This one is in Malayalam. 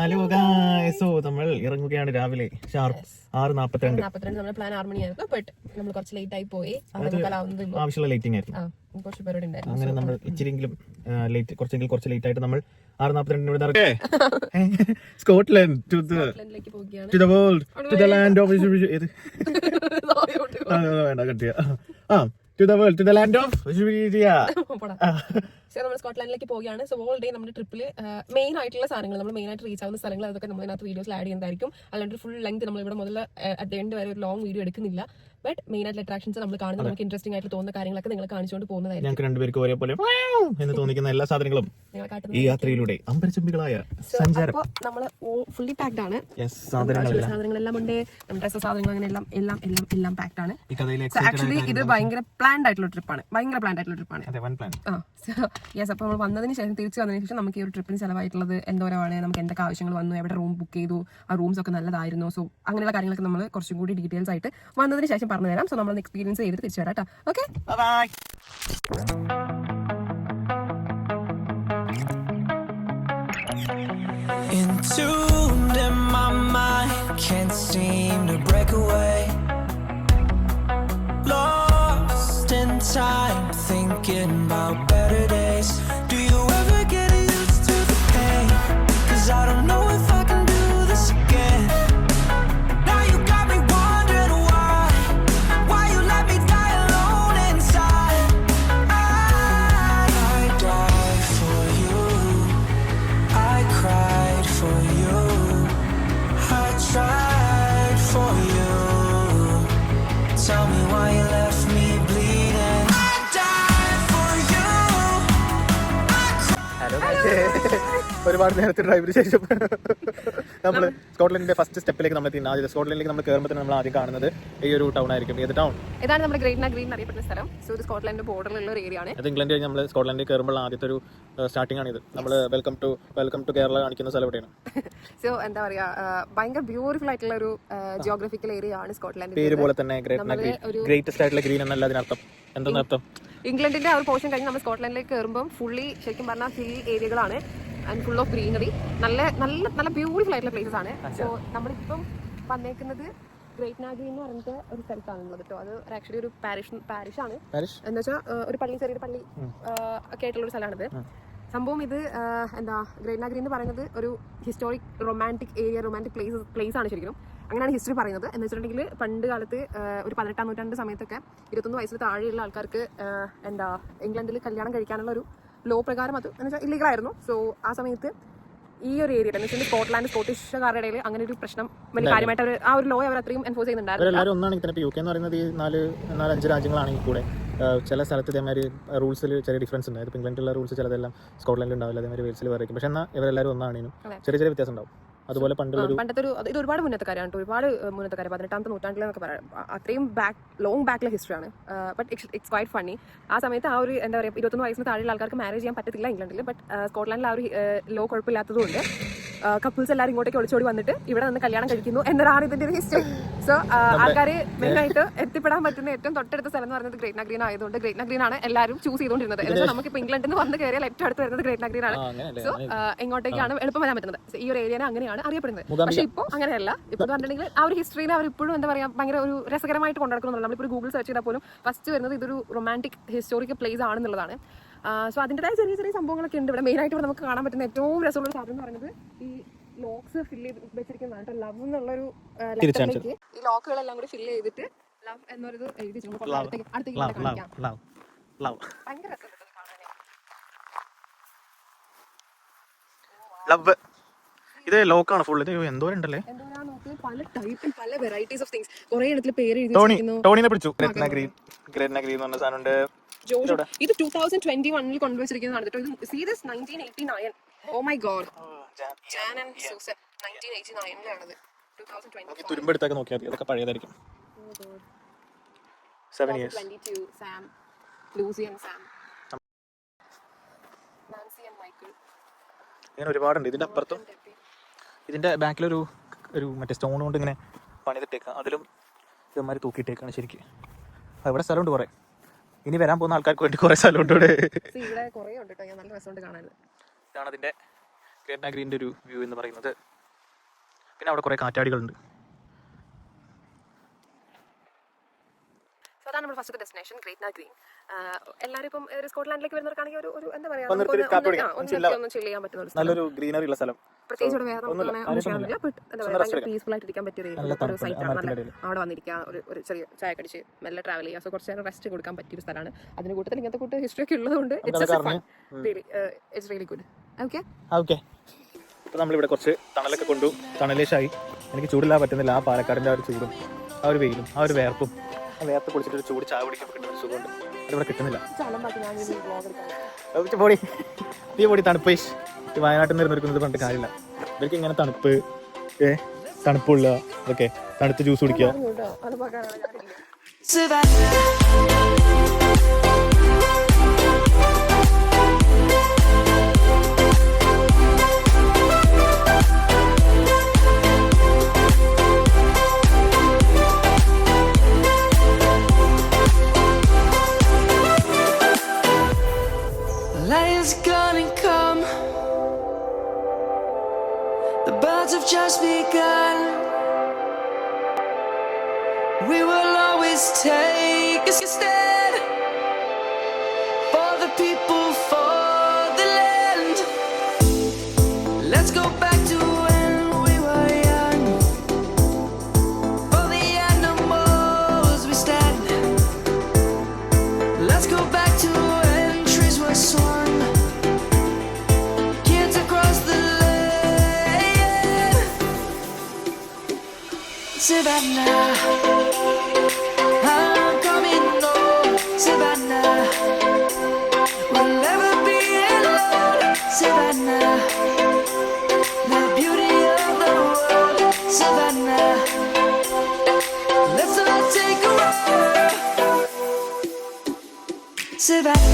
ഹലോ ഗായ്സ്, സോ നമ്മൾ ഇറങ്ങുകയാണ് രാവിലെ ഷാർപ്പ് 6:42. നമ്മുടെ പ്ലാൻ 6 മണിയായിരുന്നു. ബട്ട് നമ്മൾ കുറച്ച് ലേറ്റ് ആയി പോയി. ആവശ്യമുള്ള ലേറ്റിംഗ് ആയിരുന്നു. കുറച്ച് പരിപാടി ഉണ്ടായിരുന്നു. അങ്ങനെ നമ്മൾ ഇച്ചിരിയെങ്കിലും കുറച്ച് ലേറ്റ് ആയിട്ട് നമ്മൾ 6:42 Scotland to the world, to the land of വേണ്ട കട്ടിയ to the world, to the land of നമ്മൾ സ്കോട്ട്ലാൻഡിലേക്ക് പോവുകയാണ്. സോ ഓൾ ഡേ നമ്മുടെ ട്രിപ്പിൽ മെയിൻ ആയിട്ടുള്ള സാധനങ്ങൾ, നമ്മൾ മെയിൻ ആയിട്ട് റീച്ച് ആവുന്ന സ്ഥലങ്ങൾ, അതൊക്കെ നമ്മൾ ഇതിനകത്ത് വീഡിയോസ് ആഡ് ചെയ്യുന്നതായിരിക്കും. അല്ലാണ്ട് ഫുൾ ലെങ്ത് നമ്മൾ ഇവിടെ മുതൽ അറ്റ് എൻഡ് വരെ ഒരു ലോങ് വീഡിയോ എടുക്കുന്നില്ല. ബട്ട് മെയിൻ ആയിട്ടുള്ള അട്രാക്ഷൻസ് നമ്മൾ കാണുന്നത്, നമുക്ക് ഇൻട്രസ്റ്റിംഗ് ആയിട്ട് തോന്നുന്ന കാര്യങ്ങളൊക്കെ നിങ്ങൾ കാണിച്ചുകൊണ്ട് പോകുന്നതായിരിക്കും. ഞങ്ങൾക്ക് രണ്ടുപേർക്കും ഒരേപോലെ എന്ന് തോന്നിക്കുന്ന എല്ലാ സാധനങ്ങളും ഈ യാത്രയിലൂടെ അമ്പരചുംബികളായ സഞ്ചാരം. നമ്മൾ ഫുള്ളി പാക്ഡ് ആണ്. സാധനങ്ങളെല്ലാം ഉണ്ട്, ഡ്രസ്സ് സാധനങ്ങൾ അങ്ങനെ എല്ലാം പാക്ഡ് ആണ്. ആക്ച്വലി ഇത് ഭയങ്കര പ്ലാൻഡ് ആയിട്ടുള്ള ട്രിപ്പാണ്. അപ്പോൾ നമ്മൾ വന്നതിന് ശേഷം, തിരിച്ചു വന്നതിന് ശേഷം നമുക്ക് ഈ ഒരു ട്രിപ്പിന് ചിലവായിട്ടുള്ളത് എന്തോരമാണ്, നമുക്ക് എന്തൊക്കെ ആവശ്യങ്ങൾ വന്നു, എവിടെ റൂം ബുക്ക് ചെയ്തു, ആ റൂംസ് ഒക്കെ നല്ലതായിരുന്നു. സോ അങ്ങനെയുള്ള കാര്യങ്ങളൊക്കെ നമ്മൾ കുറച്ചും കൂടി ഡീറ്റെയിൽസ് ആയിട്ട് വന്നതിന് ശേഷം പറഞ്ഞു തരാം. സോ നമ്മൾ എക്സ്പീരിയൻസ് ചെയ്തിട്ട് തിരിച്ചു വരാം കേട്ടോ. Okay, bye. Entombed in my mind, can't seem to break away. Lost in time, thinking about better days. Do you ever get used to the pain? 'Cause I don't know if I can do this again. Now you got me wondering why you let me die alone inside. I died for you, I cried for you, I tried for you. Tell me why you left me bleeding. I died for you. ഒരുപാട് നേരത്തെ ഡ്രൈവിന് ശേഷം നമ്മൾ സ്കോട്ട്ലൻഡിന്റെ ഫസ്റ്റ് സ്റ്റെപ്പിലേക്ക് നമ്മൾ എത്തി. സ്കോട്ട്ലൻഡിലേക്ക് നമ്മൾ കയറുമ്പോൾ നമ്മൾ ആദ്യം കാണുന്നത് ഈ ഒരു ടൗൺ ആയിരിക്കും. ഏത് ടൗൺ? ഇതാണ് നമ്മുടെ ഗ്രേറ്റ് നാഗ്രീൻ എന്നറിയപ്പെടുന്ന സ്ഥലം. സോ ഇത് സ്കോട്ട്ലൻഡ് ബോർഡറിലുള്ള ഒരു ഏരിയ ആണ്. അത് ഇംഗ്ലണ്ട് കഴിഞ്ഞ് നമ്മൾ സ്കോട്ട്ലൻഡിൽ കയറുമ്പോൾ ആദ്യത്തെ ഒരു സ്റ്റാർട്ടിംഗ് ആണ് ഇത്. നമ്മൾ വെൽക്കം ടു കേരള കാണിക്കുന്ന സ്ഥലം എവിടെയാണ്. സോ എന്താ പറയാ, ഭയങ്കര ബ്യൂട്ടിഫുൾ ആയിട്ടുള്ള ഒരു ജിയോഗ്രഫിക്കൽ ഏരിയ ആണ് സ്കോട്ട്ലൻഡ്. പേര് പോലെ തന്നെ ഗ്രേറ്റസ്റ്റ് ആയിട്ടുള്ള ഗ്രീൻ എന്നല്ല അതിനർത്ഥം. എന്തെന്നർത്ഥം? ഇംഗ്ലണ്ടിന്റെ ആ ഒരു പോർഷൻ കഴിഞ്ഞ് നമ്മൾ സ്കോട്ട്ലൻഡിലേക്ക് കയറുമ്പോൾ ഫുള്ളി ശരിക്കും പറഞ്ഞാൽ ഹിൽ ഏരിയകളാണ് ആൻഡ് ഫുൾ ഓഫ് ഗ്രീനറി. നല്ല നല്ല നല്ല ബ്യൂട്ടിഫുൾ ആയിട്ടുള്ള പ്ലേസസ് ആണ്. സോ നമ്മളിപ്പം വന്നേക്കുന്നത് ഗ്രേറ്റ് നാഗ്രീൻ എന്ന് പറഞ്ഞിട്ട് ഒരു സ്ഥലത്താണുള്ളത് കേട്ടോ. അത് ആക്ച്വലി ഒരു പാരിഷ് ആണ്. എന്ന് വെച്ചാൽ ഒരു പള്ളി, ചെറിയൊരു പള്ളി ഒക്കെ ആയിട്ടുള്ള ഒരു സ്ഥലമാണിത്. സംഭവം ഇത് എന്താ, ഗ്രേറ്റ് നാഗ്രീൻ എന്ന് പറയുന്നത് ഒരു ഹിസ്റ്റോറിക് റൊമാൻറ്റിക് പ്ലേസ് ആണ് ശരിക്കും. അങ്ങനെയാണ് ഹിസ്റ്ററി പറയുന്നത്. എന്ന് വെച്ചിട്ടുണ്ടെങ്കിൽ പണ്ട് കാലത്ത് ഒരു 18ാം നൂറ്റാണ്ട് സമയത്തൊക്കെ 21 വയസ്സിന് താഴെയുള്ള ആൾക്കാർക്ക് എന്താ ഇംഗ്ലണ്ടിൽ കല്യാണം കഴിക്കാനുള്ള ഒരു ലോ പ്രകാരം അത് എന്ന് വെച്ചാൽ ഇല്ലീഗലായിരുന്നു. സോ ആ സമയത്ത് ഈ ഒരു ഏരിയ എന്ന് വെച്ചാൽ സ്കോട്ടിഷുകാരുടെ ഇടയിൽ അങ്ങനെ ഒരു പ്രശ്നം വലിയ കാര്യമായിട്ട് അവർ ആ ഒരു ലോ അവർ അത്രയും എൻഫോഴ്സ് ചെയ്യുന്നുണ്ടായിരുന്നു. UK എന്ന് പറയുന്നത് ഈ 4-5 രാജ്യങ്ങളാണെങ്കിൽ കൂടെ ചില സ്ഥലത്ത് ഇതേമാതിരി റൂൾസിൽ ചെറിയ ഡിഫറൻസ് ഉണ്ട്. ഇപ്പോൾ ഇംഗ്ലണ്ടിലുള്ള റൂൾസ് ചിലതെല്ലാം സ്കോട്ട്ലൻഡിൽ ഉണ്ടാവില്ല, അതേമാതിരി വെയിൽസിൽ വരയ്ക്കും. പക്ഷേ എന്നാൽ ഇവരെല്ലാവരും ഒന്നാണേനും ചെറിയ വ്യത്യാസം ഉണ്ടാവും. അതുപോലെ പണ്ടത്തെ ഒരു ഇത് ഒരുപാട് മുന്നത്തക്കാരാണ്, ഒരുപാട് മുന്നത്തക്കാർ 18ാം നൂറ്റാണ്ടിലെന്നൊക്കെ പറയാം. അത്രയും ലോങ് ബാക്കിലെ ഹിസ്റ്ററിയാണ്. But it's quite funny. ആ സമയത്ത് ആ ഒരു എന്താ പറയുക, 21 വയസ്സിന് താഴെയുള്ള ആൾക്കാർക്ക് മാരേജ് ചെയ്യാൻ പറ്റത്തില്ല ഇംഗ്ലണ്ടിൽ. ബട്ട് സ്കോട്ട്ലൻഡിൽ ആ ഒരു ലോ കുഴപ്പമില്ലാത്തതുകൊണ്ട് കപ്പിൾസ് എല്ലാവരും ഇങ്ങോട്ടേക്ക് ഒളിച്ചോടി വന്നിട്ട് ഇവിടെ നിന്ന് കല്യാണം കഴിക്കുന്നു എന്നതാണ് ഇതിന്റെ ഒരു ഹിസ്റ്ററി. സോ ആൾക്കാർ മെയിനായിട്ട് എത്തിപ്പെടാൻ പറ്റുന്ന ഏറ്റവും തൊട്ടടുത്ത സ്ഥലം എന്ന് പറയുന്നത് ഗ്രേറ്റ് നാഗ്രീൻ ആയതുകൊണ്ട് ഗ്രേറ്റ് നാഗ്രീൻ ആണ് എല്ലാവരും ചൂസ് ചെയ്തുകൊണ്ടിരുന്നത്. എന്നാൽ നമുക്കിപ്പോൾ ഇംഗ്ലണ്ടിൽ നിന്ന് വന്ന് കയറിയാൽ ഏറ്റവും അടുത്ത് വരുന്നത് ഗ്രേറ്റ് നാഗ്രീൻ ആണ്. സോ ഇങ്ങോട്ടേക്കാണ് എളുപ്പം വരാൻ പറ്റുന്നത്. ഈ ഒരു ഏരിയനെ അങ്ങനെയാണ് അറിയപ്പെടുന്നത്. പക്ഷേ ഇപ്പോൾ അങ്ങനെയല്ല. ഇപ്പോൾ പറഞ്ഞിട്ടുണ്ടെങ്കിൽ ആ ഒരു ഹിസ്റ്ററിനെ അവർ ഇപ്പോഴും എന്താ പറയുക, ഭയങ്കര ഒരു രസകരമായിട്ട് കൊണ്ടുനടക്കുന്നുണ്ട്. നമ്മളിപ്പോൾ ഗൂഗിൾ സെർച്ച് ചെയ്താൽ പോലും ഫസ്റ്റ് വരുന്നത് ഇതൊരു റൊമാൻറ്റിക് ഹിസ്റ്റോറിക്കൽ പ്ലേസ് ആണെന്നുള്ളതാണ്. സോ അതിൻ്റെതായ ചെറിയ ചെറിയ സംഭവങ്ങളൊക്കെ ഉണ്ട് ഇവിടെ. മെയിനായിട്ട് ഇവിടെ നമുക്ക് കാണാൻ പറ്റുന്ന ഏറ്റവും രസമുള്ള സാധനം എന്ന് പറയുന്നത് ഈ ലോക്സ് ഫില്ല് ചെയ്ത് വെച്ചിരിക്കുന്നതാണ്. ലവ് എന്നുള്ളൊരു ലെറ്ററിലേക്ക് ഈ ലോക്കുകളെല്ലാം കൂടി ഫില്ല് ചെയ്തിട്ട് ലവ് എന്നൊരു എഴുതി അടുത്തേക്ക് കാണിക്കാം. ഭയങ്കര രസമുണ്ട് കാണാനേ. ലവ് ഇത് ലോക്കാണ് ഫുൾ. ഇത് എന്തോരുണ്ടല്ലേ, പല ടൈപ്പിൽ പല വെറൈറ്റീസ് ഓഫ് തിങ്സ്. കുറേ ഇടത്തിൽ പേര് എഴുതി. ടോണിനെ പിടിച്ചു. ഗ്രേറ്റ് നാഗ്രീൻ എന്ന് പറഞ്ഞ സാധനമുണ്ട്. ഇത് 2021 കൊണ്ടുവച്ചിരിക്കുന്നതാണ് കേട്ടോ. ഇത് see this 1989. Oh my God, Jan and Susan 1989-ലാണത്. 2020 തുരുമ്പെടുത്തൊക്കെ നോക്കിയാൽ മതി, അതൊക്കെ പഴയതായിരിക്കും. 7 years. 22 Sam, Lucy and Sam, Nancy and Michael. ഇങ്ങനെ ഒരുപാടുണ്ട്. ഇതിന്റെ അപ്പുറത്തും ഇതിന്റെ ബാക്കിലൊരു മറ്റേ സ്റ്റോൺ കൊണ്ട് ഇങ്ങനെ പണിതിട്ടേക്കാം. അതിലും ഇതേമാതിരി തൂക്കിയിട്ടേക്കാണ് ശരിക്കും. ഇവിടെ സ്ഥലമുണ്ട് കുറേ. ഇനി വരാൻ പോകുന്ന ആൾക്കാർക്ക് വേണ്ടി കുറേ സ്ഥലമുണ്ട് ഇവിടെ. ഇവിടെ കുറേ ഉണ്ട് കേട്ടോ, നല്ല രസമുണ്ട് കാണാൻ. ഇതാണ് അതിന്റെ ഗ്രേറ്റ്ന ഗ്രീൻ്റെ ഒരു വ്യൂ എന്ന് പറയുന്നത്. പിന്നെ അവിടെ കുറേ കാറ്റാടികളുണ്ട്. സോ അതാണ് നമ്മുടെ ഫസ്റ്റ് ഡെസ്റ്റിനേഷൻ ഗ്രേറ്റ്ന ഗ്രീൻ. എല്ലാവരും ഇപ്പം ഒരു സ്കോട്ട്ലാൻഡിലേക്ക് വരുന്നവർക്കാണെങ്കിൽ ഒരു എന്താ പറയുക, ഒന്നും ചില്ല് ചെയ്യാൻ പറ്റുന്ന ഒരു സ്ഥലം, നല്ലൊരു ഗ്രീനറി ഉള്ള സ്ഥലം. പ്രത്യേകിച്ച് ഇവിടെ വേറെ എന്താ പറയുക പീസ്ഫുൾ ആയിട്ട് ഇരിക്കാൻ പറ്റിയ ഒരു സൈറ്റാണ്. നല്ല അവിടെ വന്നിരിക്കുക, ഒരു ചെറിയ ചായ കടിച്ച് മെല്ലെ ട്രാവൽ ചെയ്യുക. സോ കുറച്ച് നേരം റെസ്റ്റ് കൊടുക്കാൻ പറ്റിയൊരു സ്ഥലമാണ്. അതിന് കൂട്ടത്തിൽ ഇങ്ങനത്തെ കൂട്ട് ഹിസ്റ്ററി ഒക്കെ ഉള്ളതുകൊണ്ട് ഇറ്റ്സ് റിയലി ഗുഡ്. ഓക്കെ അപ്പോൾ നമ്മളിവിടെ കുറച്ച് തണലൊക്കെ കൊണ്ടു, തണലേശായി. എനിക്ക് ചൂടില്ലാൻ പറ്റുന്നില്ല. ആ പാലക്കാടിൻ്റെ ആ ഒരു ചൂടും ആ ഒരു വെയിലും ആ ഒരു വേർപ്പും, ആ വേർപ്പ് പൊളിച്ചിട്ടൊരു ചൂട് ചായ കുടിക്കുമ്പോൾ കിട്ടുന്ന ഒരു സുഖമുണ്ട്. അതിവിടെ കിട്ടുന്നില്ല. പൊടി തണുപ്പ്. ഈ വയനാട്ടിൽ നിന്ന് നിർമ്മിക്കുന്നത് പറഞ്ഞിട്ട് കാര്യമില്ല. ഇവർക്ക് ഇങ്ങനെ തണുപ്പ്, തണുപ്പുള്ള ഇതൊക്കെ, തണുത്ത് ജ്യൂസ് കുടിക്കുക. Lion's gonna come. The birds have just begun. We will always take a stand for the people, for the land. Let's go back to when we were young. For the animals we stand. Let's go back to when trees were swung. Kids across the land. Savannah, I'm coming home. Savannah, we'll never be alone. Savannah, the beauty of the world. Savannah, let's all take a ride. Savannah.